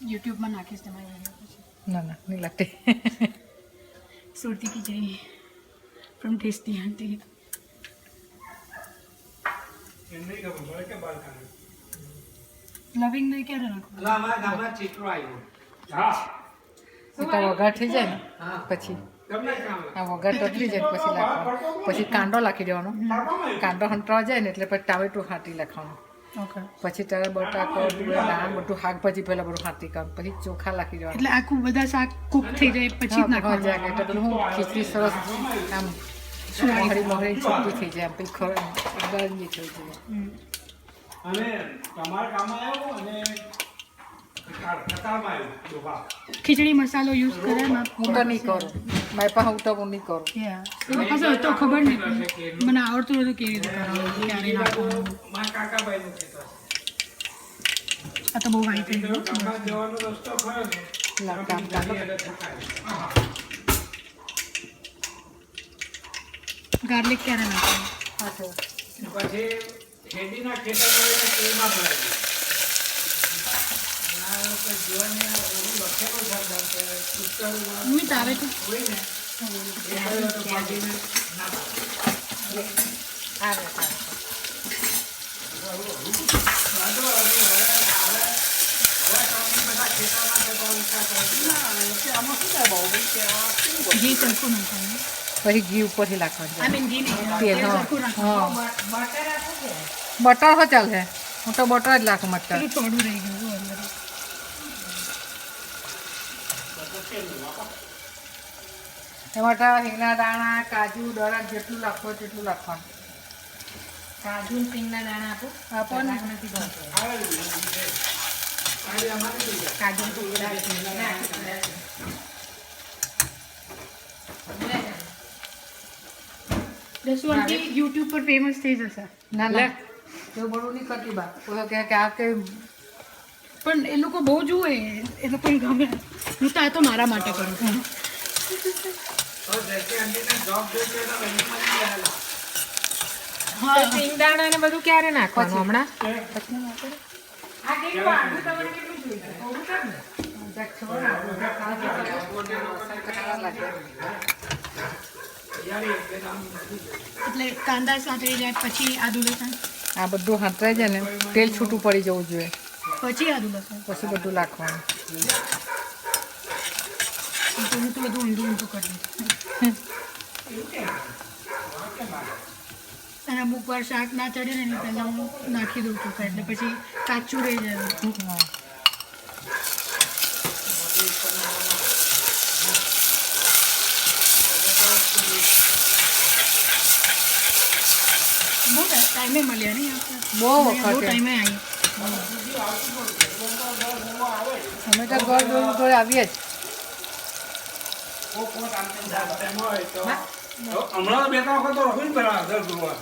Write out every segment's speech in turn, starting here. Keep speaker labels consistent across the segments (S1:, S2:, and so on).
S1: યુટ્યુબમાં નાખીશ તમારી વિડીયો પછી.
S2: ના નહીં લાગતી.
S1: સુરતી ખીચડી ફ્રોમ ટેસ્ટી આંટી. લવિંગ ને ક્યારે નાખવું?
S2: તો વઘાર થઈ જાય ને પછી આ વઘાર ટકરી જાય પછી નાખવાનું. પછી કાંદો નાખી દેવાનો. કાંદો હંતરાવા જાય ને એટલે પછી ટામેટું હાટી નાખવાનું.
S1: ઓકે.
S2: પછી તારે બટાકો દાળ બધું શાકભાજી પહેલાં બધું હાટી કાઢવાનું. પછી ચોખા નાખી દેવાનું.
S1: એટલે આખું બધા શાક કુક થઈ જાય પછી જ નાખવાનું.
S2: જાય એટલે પેલું હું ખીચડી સરસ આમ મોહરી મોહરી છૂટી થઈ જાય. આમ પેલી ગરમી થઈ જાય.
S3: અને તમારા કામમાં આવ્યો અને કતારમાં આવ્યો.
S1: ખીચડી મસાલો યુઝ કરે ને
S2: હું તો નહીં કરું. મારી પાસે હું તો હું નહીં કરું.
S1: તો ખબર નહીં પણ મને આવડતું હતું કેવી રીતે કરવાનું ક્યારે નાખવાનું.
S3: મારા કાકાભાઈનું ખેતર.
S1: આ તો બહુ વાઈ થઈ ગયું.
S3: કાકા જવાનો રસ્તો ખરો ને
S1: ગાર્લિક ક્યારે નાખવાનું?
S3: પછી શેરડીના ખેતરમાં એને તેલમાં ભરાય
S1: મમ્મી તારે તો ઘી સરખું નાખવાનું.
S2: પછી ઘી ઉપરથી નાખવાનું.
S1: આઈ મીન ઘી નહીં,
S2: તેલ
S1: તેલ સરખું નાખવાનું.
S2: બટર હો ચાલે. હું તો બટર જ નાખું મટર.
S1: પેલું થોડું રહી ગયું અંદર.
S2: એમાં હિંગના દાણા કાજુ દળા જેટલું નાખવો તેટલું નાખવાનું.
S1: કાજુ પિંગના દાણા આપો.
S2: આપો ને.
S1: નથી કાજુ જસવંતી યુટ્યુબ પર ફેમસ થઈ જશે.
S2: ના ના એવું બધું નહીં કરતી બા. કોઈ કહે કે આ કે
S1: પણ એ લોકો બહુ જુએ, એ લોકોને ગમે. હું તો આ તો મારા માટે કરું છું.
S2: સિંગદાણા ને બધું ક્યારે નાખવાનું હમણાં?
S1: એટલે કાંદા સાંતળી જાય પછી આદુ લસણ,
S2: આ બધું હાથરાઈ જાય ને તેલ છૂટું પડી જવું જોઈએ.
S1: પછી આદુ લસણ,
S2: પછી બધું નાખવાનું.
S1: હું તો બધું ઊંધું ઊંધું કરી દઉં. અને અમુક વાર શાક ના ચડે ને એની પહેલાં હું નાખી દઉં ચોખા, એટલે પછી કાચું રહી જાય. બહુ ટાઈમે મળ્યા નહીં આપણે.
S2: બહુ
S1: બહુ
S2: વખત
S1: ટાઈમે આવી.
S2: અમે તો ઘર જોડે આવીએ જ.
S3: હમણાં બે ત્રણ વખત તો રખું પેલા દર ગુરુવાર.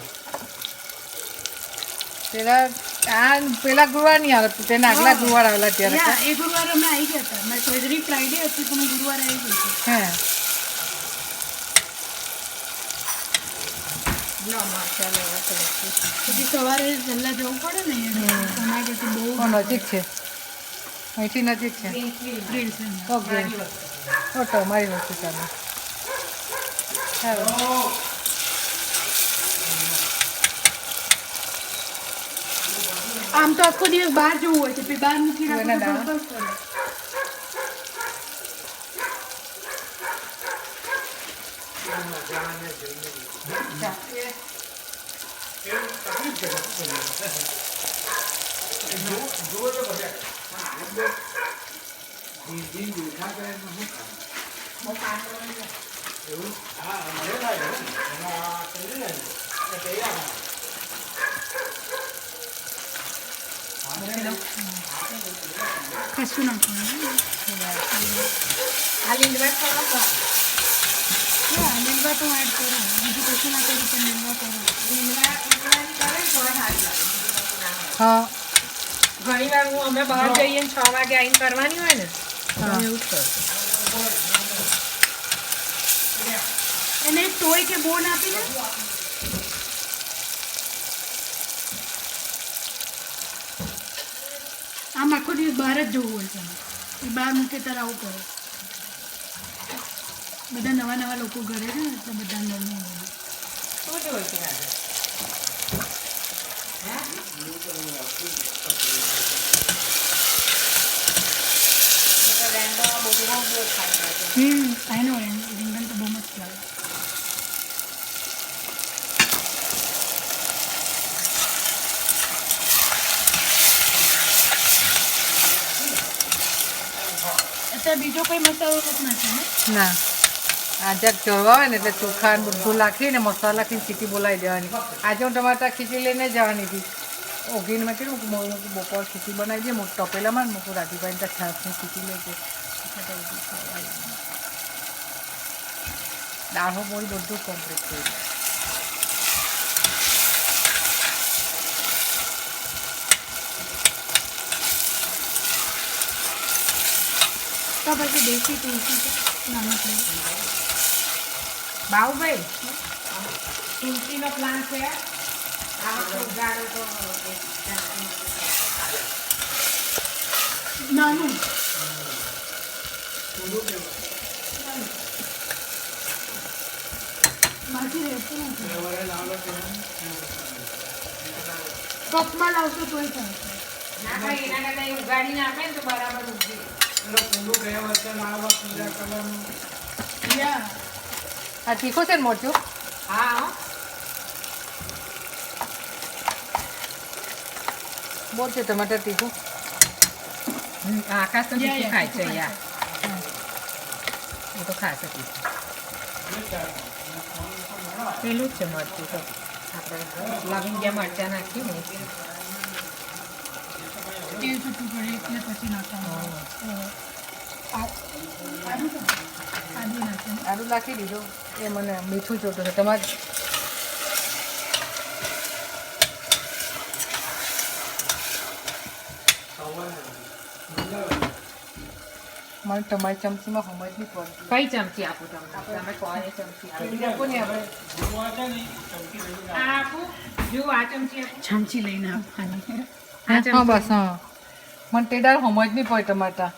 S2: પેલા ગુરુવાર નહીં આવે, તેના આગલા ગુરુવાર આવેલા ત્યારે.
S1: Yeah, એ ગુરુવાર અમે આવી ગયા હતા. મારી સર્જરી ફ્રાઈડે હતી તો મેં ગુરુવાર આવી ગઈ હતી.
S2: હે
S1: પછી સવારે વહેલા જવું પડે ને એના કરતી બહુ
S2: નજીક છે, અહીંથી નજીક છે.
S1: ગ્રીડ છે.
S2: ઓકે ઓટો મારી હોસ્પિટલમાં.
S1: આમ તો આખો દિવસ બહાર જવું હોય છે, પછી બહાર મૂકી રાખો તો બસ કરે. કશું નાખવાનું. લીંબા તો એડ કરું, બીજું કશું ના કરું પણ લીંબા કરું.
S2: હા
S4: ઘણી વાર હું અમે બહાર જઈએ ને 6 વાગે આવીને કરવાની હોય ને હું એવું જ કરું.
S1: એને ટોય કે બોન આપીને આમ આખો દિવસ બહાર જ જવું હોય છે. એ બહાર મૂકે ત્યારે આવું કરે. બધા નવા નવા લોકો ઘરે છે ને એટલે બધા નવું
S4: શું જોઈ છે આજે?
S1: આઈ નો રીંગણ તો બહુ મસ્ત લાગે. અત્યારે બીજો કોઈ મસાલો નથી નાખ્યો ને?
S2: ના આ જ્યાં ચડવા હોય ને એટલે ચોખા ને બધું નાખીને મસાલા નાખીને સીટી બોલાવી દેવાની. આજે હું ટમાટા ખીચડી લઈને જવાની હતી. ઓગીને મેં કીધું બપોર ખીચડી બનાવી દે મોટો તપેલામાં ને મૂકું રાજુભાઈને ત્યાં છાસની ખીચડી લેજે. દાળો બોળી બધું કમ્પ્લીટ કર્યું.
S1: તો પછી દેશી તુલસી છે નાનકડી.
S4: બાઉભાઈ તુલસીનો પ્લાન્ટ છે આ વખતે ઉગાડો તો
S1: નાનું માથી રહેતું નથી. કપમાં લાવશો તોય ચાલશે.
S4: ના ભાઈ એના કરતા એ ઉગાડીને આપે ને તો બરાબર ઉગી.
S3: પેલો કુંડું ગયા વર્ષે લાવવા પીળા કલરનું.
S1: યા
S2: આ તીખું છે ને મોટું?
S4: હા હો.
S2: બહુ છે ટમાટર તીખું.
S4: આકાશ તો
S1: યા,
S4: તીખું
S1: યા,
S4: ખાય છે
S1: તીખું
S4: યાર એ તો ખાશે તીખું. પેલું જ છે મરચું તો આપણે લવિંગિયા મરચાં નાખ્યું ને
S1: તેલ છૂટું પડે એટલે પછી નાખવાનું. આદુ તો આદુ નાખવાનું.
S2: આડું નાખી દીધું એ મને મીઠું જોતું છે તમારે. મને તમારી ચમચીમાં સમજ નહીં પડતી.
S4: કઈ ચમચી આપું તમને તમે કહો એ ચમચી
S2: પેલી આપો ને આપણે.
S3: જોવા છે ને, ચમકી લઈને
S4: આ આપું જો આ ચમચી આપું
S1: છામચી લઈને આપવાની.
S2: હા બસ હા મને તે દાળ સમજ નહીં પડે ટમાટા.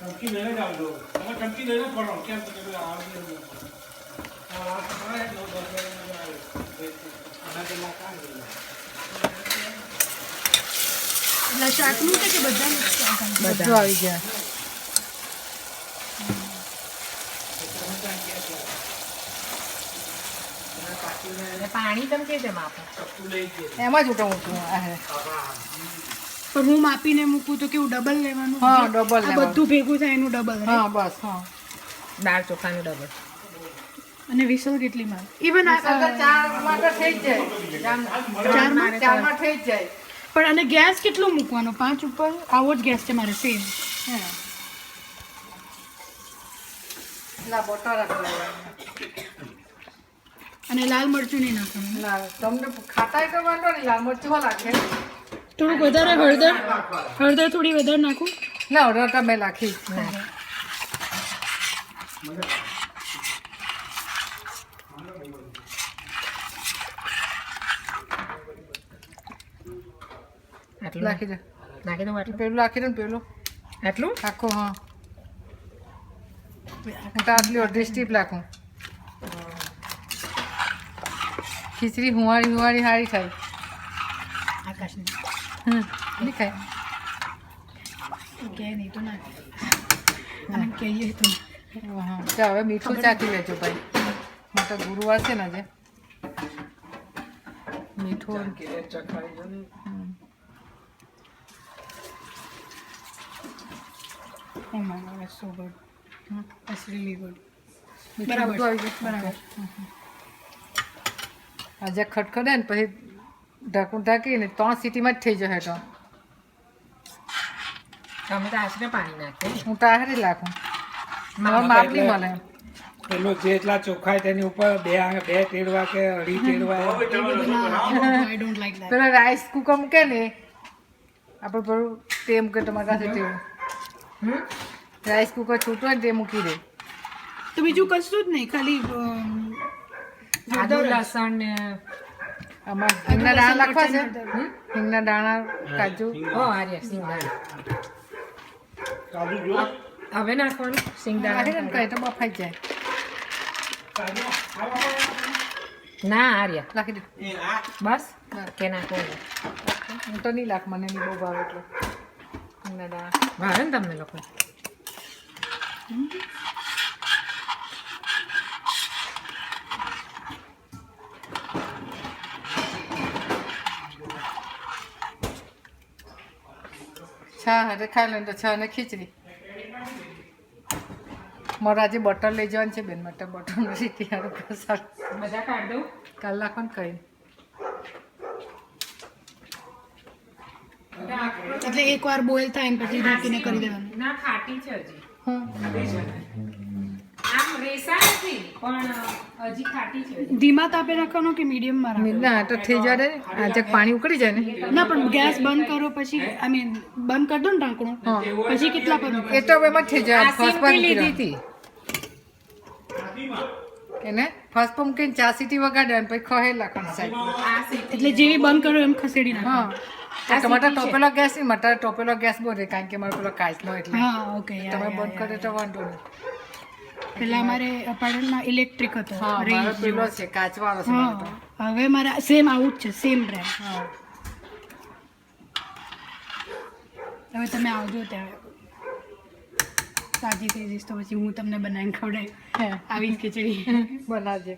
S3: ચમકી લઈને જ આવજો. તમે ચમકી લઈને પડો. કેમ તો પેલું આવડે નહીં. આ તમારે 9-10 વાગે આવે. આના પેલા કાં ગયેલા?
S1: એટલે શાકનું છે કે બધા
S2: બધું આવી ગયા.
S4: અને પાણી તમે કે જેમ આપો
S3: ચપ્પુ લઈ ગયે.
S2: એમાં જ ઉઠું છું આ હે.
S1: પણ હું માપીને મૂકું તો કેવું ડબલ લેવાનું?
S2: હા, ડબલ
S1: આ
S2: લેવાનું.
S1: બધું ભેગું થાય એનું ડબલ.
S2: હા બસ હા.
S4: દાળ ચોખાનું ડબલ.
S1: અને વિસલ કેટલી માર? ઇવન
S2: અગર 4 માટે થઈ જ જાય. ચારમાં થઈ જ જાય.
S1: પણ અને ગેસ કેટલો મૂકવાનો? 5 ઉપર? આવો જ ગેસ છે મારે સેમ.
S2: હે. ના બટર આપી.
S1: અને લાલ મરચું નહીં નાખવાનું.
S2: ના તમને ખાતા તો વાંધો નહીં લાલ મરચું હો લાગે.
S1: થોડુંક વધારે હળદર થોડી વધારે નાખું.
S2: ના ઓર્ડર તમે નાખી.
S4: આટલું
S2: નાખી દે.
S4: નાખી દઉં આટલું
S2: પેલું નાખી દે ને પેલું
S4: આટલું
S2: આખું. હા હું તો આટલી અડધી સ્ટીપ નાખું. ખીચડી હુંવાળી સારી થાય.
S1: આકાશને
S2: નહીં ખાય.
S1: કે નહીં તો નાખે. અને કહીએ તો
S2: હા ચાલ હવે મીઠું ચાખી લેજો ભાઈ. માટે ગુરુવાર છે ને આજે મીઠું.
S3: ચખાઈ જો ને.
S1: Oh my god, it's so good. It's really good.
S2: મીઠું
S1: બરાબર
S2: બધું આવી ગયું.
S1: બરાબર.
S2: આજે ખટખડે ને પછી ઢાંકું ઢાંકીને 3 સીટીમાં જ થઈ જશે. તો
S4: તમે તો આશરે પાણી નાખે
S2: હું તો આખરી નાખું. મારા માપ નહીં મળે.
S3: પેલું જેટલા ચોખાય તેની ઉપર બે તેડવા કે અઢી તેડવા
S1: I don't like that.
S2: પેલા રાઈસ કુકર મૂકે ને આપણે પેલું તે મૂકે ટમાટા છે તેવું. રાઈસ કુકર છૂટું હોય ને તે મૂકી દે.
S1: તો બીજું કશું જ નહીં, ખાલી
S4: આદુ લસણ ને
S2: આમાં હિંગના દાણા નાખવા છે.
S1: મરચાં,
S2: હિંગના દાણા કાજુ
S4: ઓ આર્ય સિંગ દાણા
S3: કાજુ જો
S4: હવે નાખવાનું
S2: નાખી દે ને
S4: સિંગદાણા
S2: કહે તો બફાઈ જાય
S3: કાજુ ખાવા
S4: ના આર્યા
S2: નાખી દે
S3: એ આ
S4: બસ
S2: હા.
S4: કે નાખો
S2: હું તો નહીં લાખ મને નહીં બહુ ભાવે એટલે ના દાણા
S4: ભાવે ને તમને લોકો
S2: છા હારે ખાઈ લે તો છા ને ખીચડી મારે આજે બટર લઈ જવાનું છે બેન માટે બટરનો સીટી હારું પ્રસાદ
S4: બધા કાઢ દઉં
S2: કાલ નાખવાનું કઈ
S1: એટલે એકવાર બોઇલ થાય ને પછી ઢાંકીને કરી દેવાનું.
S4: ના ખાટી છે હજી
S2: હું
S4: આમ રેસા નથી પણ હજી ખાટી છે
S1: ધીમા તાપે રાખવાનો કે મીડિયમમાં રાખવાનો?
S2: ના તો થઈ જાય ને આજે પાણી ઉકળી જાય ને
S1: ના પણ ગેસ બંધ કરો પછી આઈ મીન બંધ કરી દો ને ઢાંકણું
S2: હા
S1: પછી કેટલા પર મૂકો?
S2: એ તો હવે એમાં જ થઈ જાય
S4: આ
S2: ફર્સ્ટ પર
S4: સિમટી લીધી
S2: મૂકી
S4: હતી
S2: એને ફર્સ્ટ પર મૂકીને 4 સીટી વગાડે અને પછી ખહે લાખવાની સાઈડ
S4: આ સીટી
S1: એટલે જેવી બંધ કરો એમ ખસેડી નાખો.
S2: હા તો તમારે ટોપેલો ગેસ નહીં મારે ટોપેલો ગેસ બોલે કારણ કે મારો પેલો કાચનો એટલે
S1: હા ઓકે
S2: તમે બંધ કરે તો વાંધો નહીં
S1: પેલા અમારે અપાર્ટમેન્ટમાં ઇલેક્ટ્રિક હતો
S2: હા મારો
S1: રેન્જ
S2: પેલો
S1: જેવો.
S2: છે કાચવાળો છે મારો તો.
S1: હા હવે મારા સેમ આવું જ છે સેમ રેમ.
S2: હા
S1: હવે તમે આવજો ત્યારે સાજી થઈ જઈશ તો પછી હું તમને બનાવીને ખવડાવીશ
S2: હે.
S1: આવી જ ખીચડી.
S2: બનાવજે